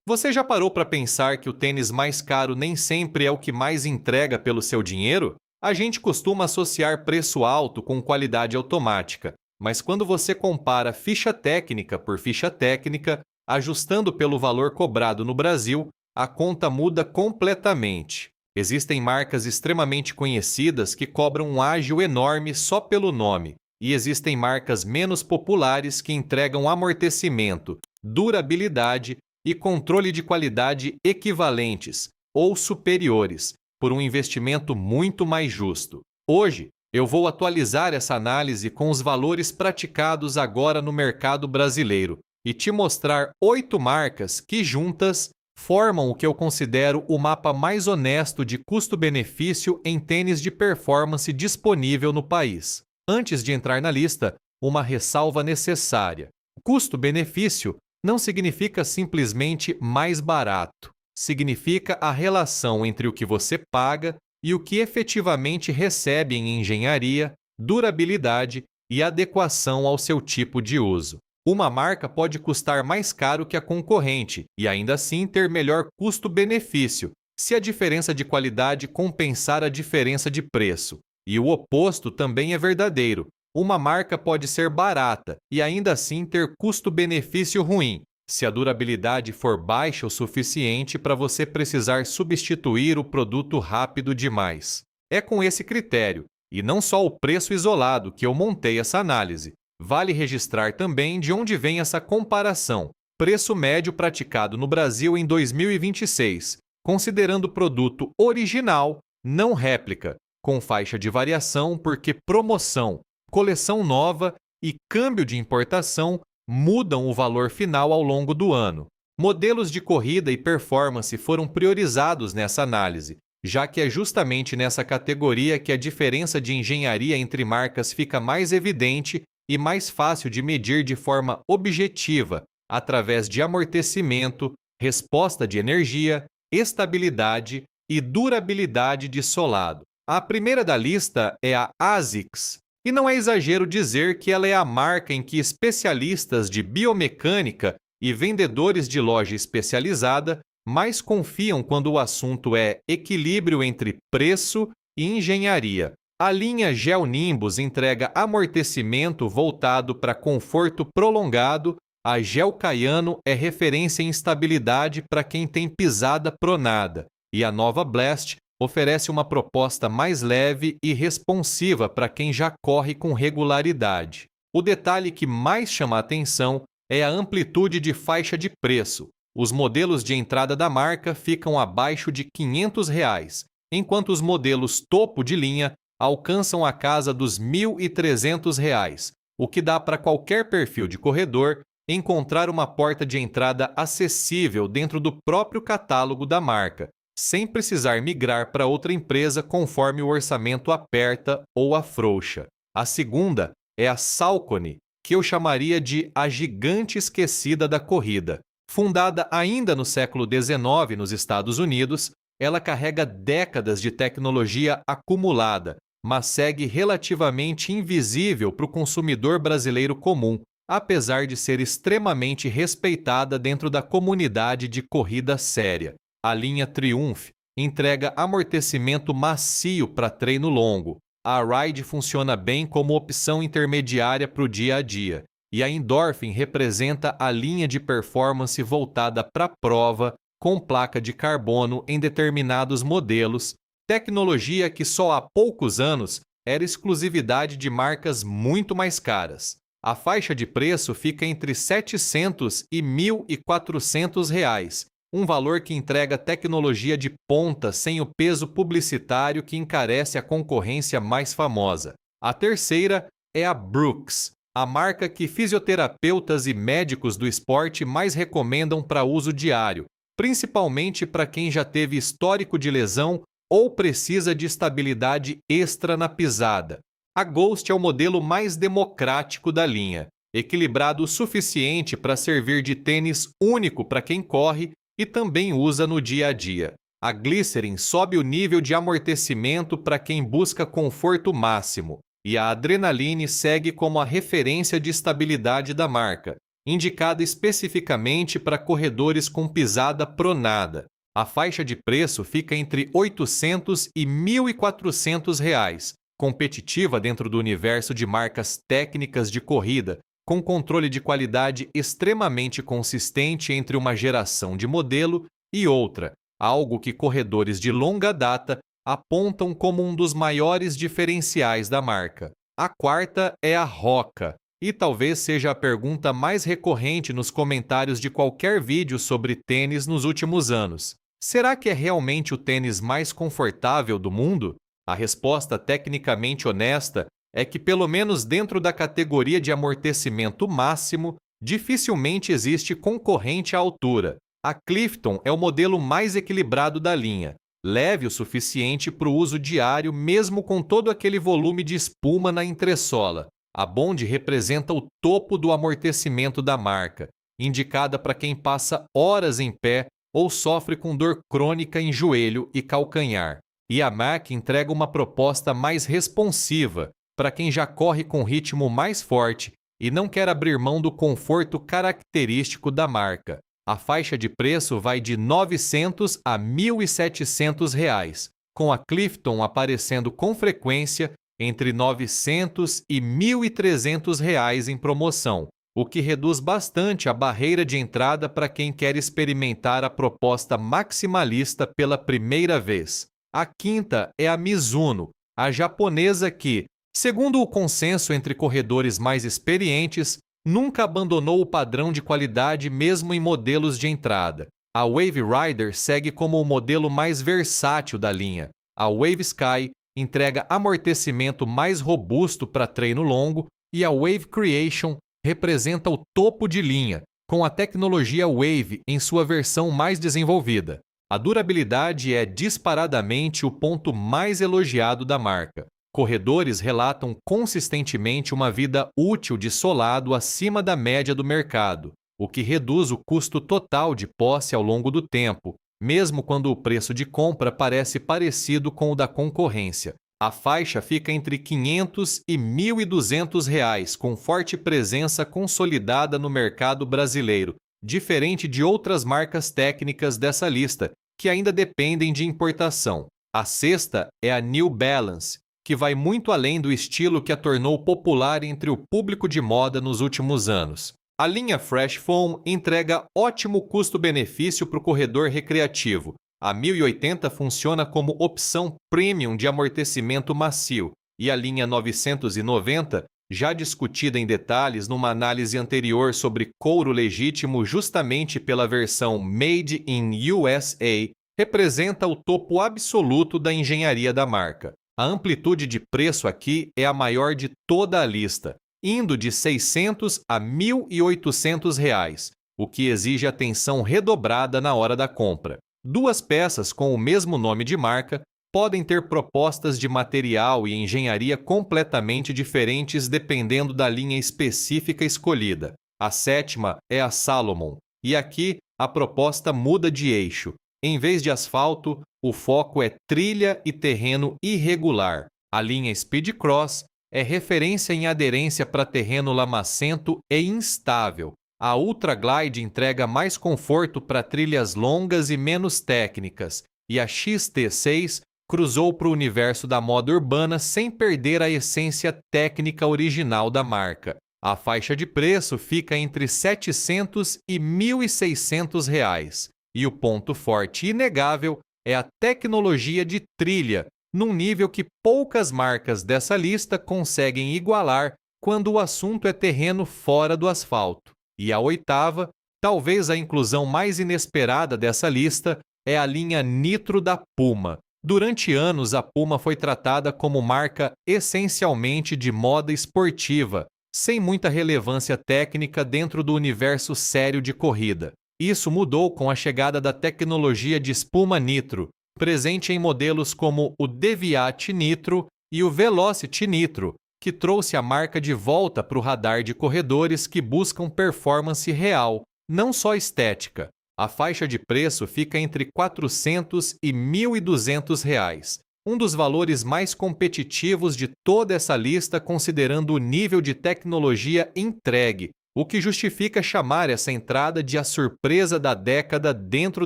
Você já parou para pensar que o tênis mais caro nem sempre é o que mais entrega pelo seu dinheiro? A gente costuma associar preço alto com qualidade automática, mas quando você compara ficha técnica por ficha técnica, ajustando pelo valor cobrado no Brasil, a conta muda completamente. Existem marcas extremamente conhecidas que cobram um ágio enorme só pelo nome, e existem marcas menos populares que entregam amortecimento, durabilidade e controle de qualidade equivalentes ou superiores, por um investimento muito mais justo. Hoje, eu vou atualizar essa análise com os valores praticados agora no mercado brasileiro e te mostrar 8 marcas que, juntas, formam o que eu considero o mapa mais honesto de custo-benefício em tênis de performance disponível no país. Antes de entrar na lista, uma ressalva necessária. Custo-benefício não significa simplesmente mais barato. Significa a relação entre o que você paga e o que efetivamente recebe em engenharia, durabilidade e adequação ao seu tipo de uso. Uma marca pode custar mais caro que a concorrente e ainda assim ter melhor custo-benefício, se a diferença de qualidade compensar a diferença de preço. E o oposto também é verdadeiro. Uma marca pode ser barata e ainda assim ter custo-benefício ruim, se a durabilidade for baixa o suficiente para você precisar substituir o produto rápido demais. É com esse critério, e não só o preço isolado, que eu montei essa análise. Vale registrar também de onde vem essa comparação. Preço médio praticado no Brasil em 2026, considerando o produto original, não réplica, com faixa de variação porque promoção, coleção nova e câmbio de importação mudam o valor final ao longo do ano. Modelos de corrida e performance foram priorizados nessa análise, já que é justamente nessa categoria que a diferença de engenharia entre marcas fica mais evidente e mais fácil de medir de forma objetiva, através de amortecimento, resposta de energia, estabilidade e durabilidade de solado. A primeira da lista é a ASICS, e não é exagero dizer que ela é a marca em que especialistas de biomecânica e vendedores de loja especializada mais confiam quando o assunto é equilíbrio entre preço e engenharia. A linha Gel Nimbus entrega amortecimento voltado para conforto prolongado, a Gel Kayano é referência em estabilidade para quem tem pisada pronada, e a nova Blast oferece uma proposta mais leve e responsiva para quem já corre com regularidade. O detalhe que mais chama a atenção é a amplitude de faixa de preço. Os modelos de entrada da marca ficam abaixo de R$ 500, enquanto os modelos topo de linha alcançam a casa dos R$ 1.300, o que dá para qualquer perfil de corredor encontrar uma porta de entrada acessível dentro do próprio catálogo da marca, sem precisar migrar para outra empresa conforme o orçamento aperta ou afrouxa. A segunda é a Saucony, que eu chamaria de a gigante esquecida da corrida. Fundada ainda no século XIX nos Estados Unidos, ela carrega décadas de tecnologia acumulada, mas segue relativamente invisível para o consumidor brasileiro comum, apesar de ser extremamente respeitada dentro da comunidade de corrida séria. A linha Triumph entrega amortecimento macio para treino longo. A Ride funciona bem como opção intermediária para o dia a dia. E a Endorphin representa a linha de performance voltada para a prova, com placa de carbono em determinados modelos, tecnologia que só há poucos anos era exclusividade de marcas muito mais caras. A faixa de preço fica entre R$ 700 e R$ 1.400, um valor que entrega tecnologia de ponta sem o peso publicitário que encarece a concorrência mais famosa. A terceira é a Brooks, a marca que fisioterapeutas e médicos do esporte mais recomendam para uso diário, principalmente para quem já teve histórico de lesão ou precisa de estabilidade extra na pisada. A Ghost é o modelo mais democrático da linha, equilibrado o suficiente para servir de tênis único para quem corre e também usa no dia a dia. A Glycerin sobe o nível de amortecimento para quem busca conforto máximo, e a Adrenaline segue como a referência de estabilidade da marca, indicada especificamente para corredores com pisada pronada. A faixa de preço fica entre R$ 800 e R$ 1.400, competitiva dentro do universo de marcas técnicas de corrida, com controle de qualidade extremamente consistente entre uma geração de modelo e outra, algo que corredores de longa data apontam como um dos maiores diferenciais da marca. A quarta é a Hoka, e talvez seja a pergunta mais recorrente nos comentários de qualquer vídeo sobre tênis nos últimos anos. Será que é realmente o tênis mais confortável do mundo? A resposta tecnicamente honesta é que, pelo menos dentro da categoria de amortecimento máximo, dificilmente existe concorrente à altura. A Clifton é o modelo mais equilibrado da linha, leve o suficiente para o uso diário mesmo com todo aquele volume de espuma na entressola. A Bond representa o topo do amortecimento da marca, indicada para quem passa horas em pé ou sofre com dor crônica em joelho e calcanhar. E a MAC entrega uma proposta mais responsiva para quem já corre com ritmo mais forte e não quer abrir mão do conforto característico da marca. A faixa de preço vai de R$ 900 a R$ 1.700, com a Clifton aparecendo com frequência entre R$ 900 e R$ 1.300 em promoção, o que reduz bastante a barreira de entrada para quem quer experimentar a proposta maximalista pela primeira vez. A quinta é a Mizuno, a japonesa que, segundo o consenso entre corredores mais experientes, nunca abandonou o padrão de qualidade mesmo em modelos de entrada. A Wave Rider segue como o modelo mais versátil da linha. A Wave Sky entrega amortecimento mais robusto para treino longo e a Wave Creation representa o topo de linha, com a tecnologia Wave em sua versão mais desenvolvida. A durabilidade é disparadamente o ponto mais elogiado da marca. Corredores relatam consistentemente uma vida útil de solado acima da média do mercado, o que reduz o custo total de posse ao longo do tempo, mesmo quando o preço de compra parece parecido com o da concorrência. A faixa fica entre R$ 500 e R$ 1.200, com forte presença consolidada no mercado brasileiro, diferente de outras marcas técnicas dessa lista, que ainda dependem de importação. A sexta é a New Balance, que vai muito além do estilo que a tornou popular entre o público de moda nos últimos anos. A linha Fresh Foam entrega ótimo custo-benefício para o corredor recreativo. A 1080 funciona como opção premium de amortecimento macio, e a linha 990, já discutida em detalhes numa análise anterior sobre couro legítimo justamente pela versão Made in USA, representa o topo absoluto da engenharia da marca. A amplitude de preço aqui é a maior de toda a lista, indo de R$ 600 a R$ 1.800, o que exige atenção redobrada na hora da compra. Duas peças com o mesmo nome de marca podem ter propostas de material e engenharia completamente diferentes dependendo da linha específica escolhida. A sétima é a Salomon, e aqui a proposta muda de eixo. Em vez de asfalto, o foco é trilha e terreno irregular. A linha Speed Cross é referência em aderência para terreno lamacento e instável. A Ultra Glide entrega mais conforto para trilhas longas e menos técnicas, e a XT6 cruzou para o universo da moda urbana sem perder a essência técnica original da marca. A faixa de preço fica entre R$ 700 e R$ 1.600, e o ponto forte inegável é a tecnologia de trilha, num nível que poucas marcas dessa lista conseguem igualar quando o assunto é terreno fora do asfalto. E a oitava, talvez a inclusão mais inesperada dessa lista, é a linha Nitro da Puma. Durante anos, a Puma foi tratada como marca essencialmente de moda esportiva, sem muita relevância técnica dentro do universo sério de corrida. Isso mudou com a chegada da tecnologia de espuma Nitro, presente em modelos como o Deviate Nitro e o Velocity Nitro, que trouxe a marca de volta para o radar de corredores que buscam performance real, não só estética. A faixa de preço fica entre R$ 400 e R$ 1.200, um dos valores mais competitivos de toda essa lista considerando o nível de tecnologia entregue, o que justifica chamar essa entrada de a surpresa da década dentro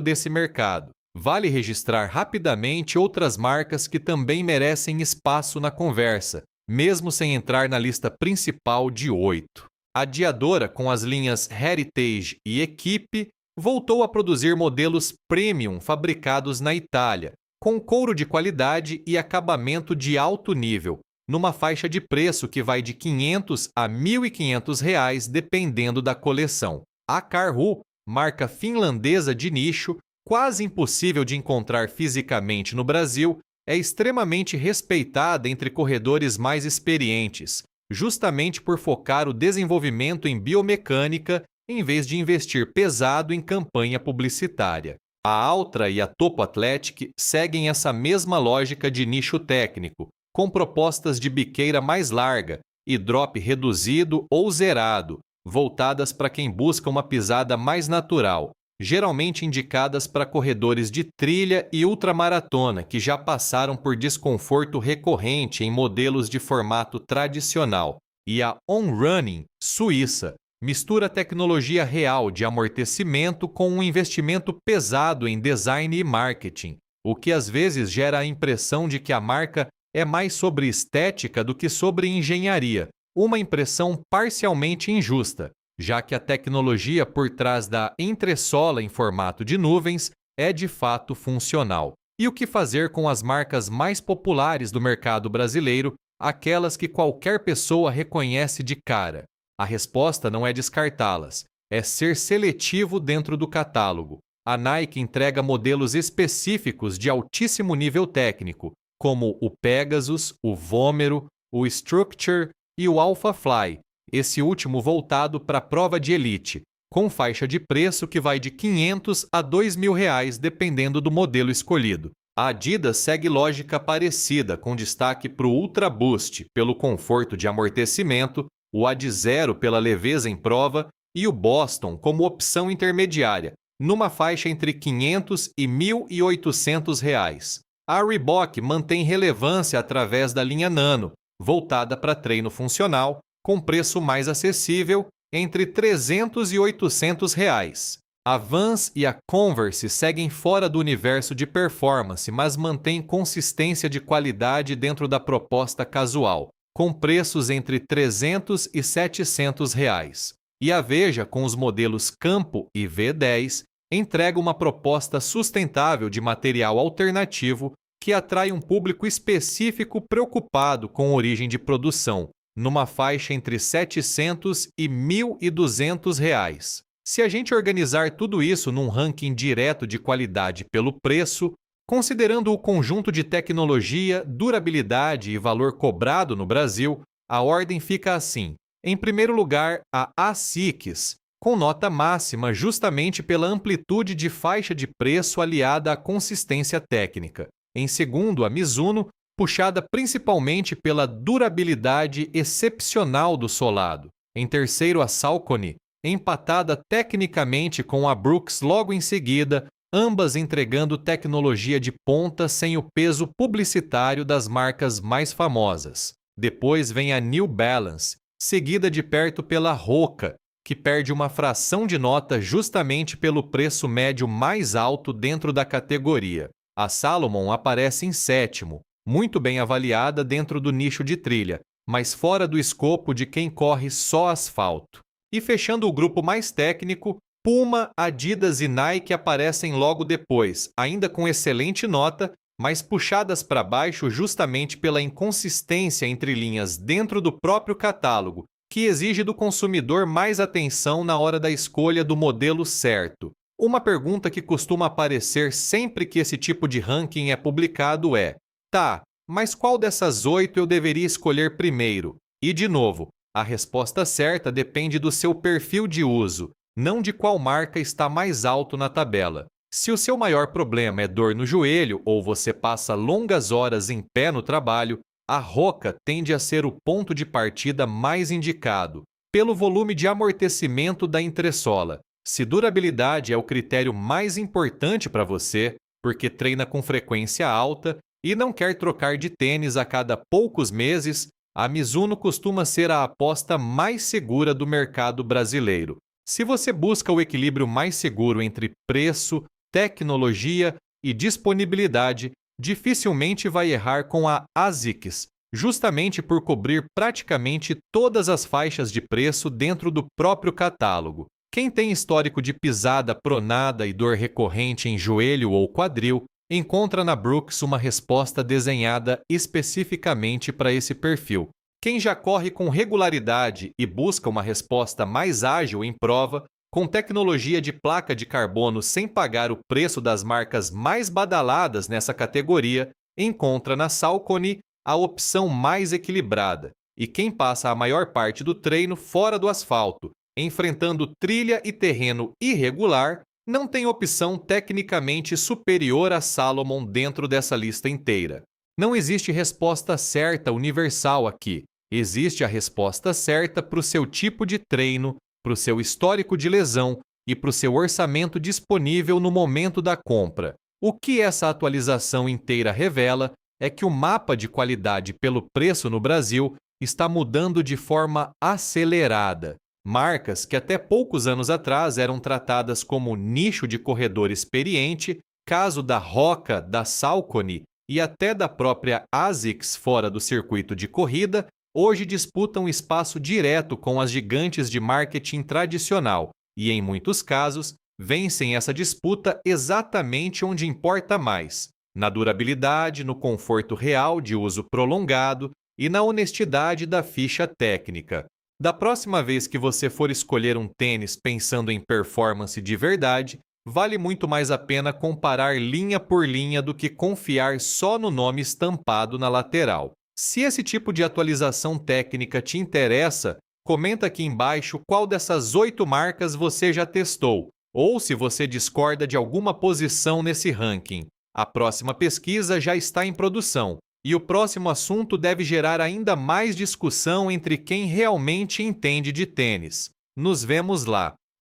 desse mercado. Vale registrar rapidamente outras marcas que também merecem espaço na conversa, mesmo sem entrar na lista principal de 8. A Diadora, com as linhas Heritage e Equipe, voltou a produzir modelos premium fabricados na Itália, com couro de qualidade e acabamento de alto nível, numa faixa de preço que vai de R$ 500 a R$ 1.500, dependendo da coleção. A Karhu, marca finlandesa de nicho, quase impossível de encontrar fisicamente no Brasil, é extremamente respeitada entre corredores mais experientes, justamente por focar o desenvolvimento em biomecânica em vez de investir pesado em campanha publicitária. A Altra e a Topo Athletic seguem essa mesma lógica de nicho técnico, com propostas de biqueira mais larga e drop reduzido ou zerado, voltadas para quem busca uma pisada mais natural, geralmente indicadas para corredores de trilha e ultramaratona que já passaram por desconforto recorrente em modelos de formato tradicional. E a On Running, suíça, mistura tecnologia real de amortecimento com um investimento pesado em design e marketing, o que às vezes gera a impressão de que a marca é mais sobre estética do que sobre engenharia, uma impressão parcialmente injusta, já que a tecnologia por trás da entressola em formato de nuvens é de fato funcional. E o que fazer com as marcas mais populares do mercado brasileiro, aquelas que qualquer pessoa reconhece de cara? A resposta não é descartá-las, é ser seletivo dentro do catálogo. A Nike entrega modelos específicos de altíssimo nível técnico, como o Pegasus, o Vomero, o Structure e o Alphafly, esse último voltado para a prova de elite, com faixa de preço que vai de R$ 500 a R$ 2.000, dependendo do modelo escolhido. A Adidas segue lógica parecida, com destaque para o Ultra Boost, pelo conforto de amortecimento, o Adizero pela leveza em prova e o Boston como opção intermediária, numa faixa entre R$ 500 e R$ 1.800. A Reebok mantém relevância através da linha Nano, voltada para treino funcional, com preço mais acessível, entre R$ 300 e R$ 800. A Vans e a Converse seguem fora do universo de performance, mas mantêm consistência de qualidade dentro da proposta casual, com preços entre R$ 300 e R$ 700. E a Veja, com os modelos Campo e V10, entrega uma proposta sustentável de material alternativo que atrai um público específico preocupado com origem de produção, numa faixa entre R$ 700 e R$ 1.200. Se a gente organizar tudo isso num ranking direto de qualidade pelo preço, considerando o conjunto de tecnologia, durabilidade e valor cobrado no Brasil, a ordem fica assim. Em primeiro lugar, a ASICS, com nota máxima justamente pela amplitude de faixa de preço aliada à consistência técnica. Em segundo, a Mizuno, puxada principalmente pela durabilidade excepcional do solado. Em terceiro, a Saucony, empatada tecnicamente com a Brooks logo em seguida, ambas entregando tecnologia de ponta sem o peso publicitário das marcas mais famosas. Depois vem a New Balance, seguida de perto pela Hoka, que perde uma fração de nota justamente pelo preço médio mais alto dentro da categoria. A Salomon aparece em sétimo, muito bem avaliada dentro do nicho de trilha, mas fora do escopo de quem corre só asfalto. E fechando o grupo mais técnico, Puma, Adidas e Nike aparecem logo depois, ainda com excelente nota, mas puxadas para baixo justamente pela inconsistência entre linhas dentro do próprio catálogo, que exige do consumidor mais atenção na hora da escolha do modelo certo. Uma pergunta que costuma aparecer sempre que esse tipo de ranking é publicado é: tá, mas qual dessas 8 eu deveria escolher primeiro? E, de novo, a resposta certa depende do seu perfil de uso, não de qual marca está mais alto na tabela. Se o seu maior problema é dor no joelho ou você passa longas horas em pé no trabalho, a Hoka tende a ser o ponto de partida mais indicado, pelo volume de amortecimento da entressola. Se durabilidade é o critério mais importante para você, porque treina com frequência alta e não quer trocar de tênis a cada poucos meses, A Mizuno costuma ser a aposta mais segura do mercado brasileiro. Se você busca o equilíbrio mais seguro entre preço, tecnologia e disponibilidade, dificilmente vai errar com a ASICS, justamente por cobrir praticamente todas as faixas de preço dentro do próprio catálogo. Quem tem histórico de pisada pronada e dor recorrente em joelho ou quadril, encontra na Brooks uma resposta desenhada especificamente para esse perfil. Quem já corre com regularidade e busca uma resposta mais ágil em prova, com tecnologia de placa de carbono sem pagar o preço das marcas mais badaladas nessa categoria, encontra na Saucony a opção mais equilibrada. E quem passa a maior parte do treino fora do asfalto, enfrentando trilha e terreno irregular, não tem opção tecnicamente superior à Salomon dentro dessa lista inteira. Não existe resposta certa universal aqui. Existe a resposta certa para o seu tipo de treino, para o seu histórico de lesão e para o seu orçamento disponível no momento da compra. O que essa atualização inteira revela é que o mapa de qualidade pelo preço no Brasil está mudando de forma acelerada. Marcas que até poucos anos atrás eram tratadas como nicho de corredor experiente, caso da Roca, da Saucony e até da própria ASICS fora do circuito de corrida, hoje disputam espaço direto com as gigantes de marketing tradicional e, em muitos casos, vencem essa disputa exatamente onde importa mais: na durabilidade, no conforto real de uso prolongado e na honestidade da ficha técnica. Da próxima vez que você for escolher um tênis pensando em performance de verdade, vale muito mais a pena comparar linha por linha do que confiar só no nome estampado na lateral. Se esse tipo de atualização técnica te interessa, comenta aqui embaixo qual dessas 8 marcas você já testou, ou se você discorda de alguma posição nesse ranking. A próxima pesquisa já está em produção, e o próximo assunto deve gerar ainda mais discussão entre quem realmente entende de tênis. Nos vemos lá!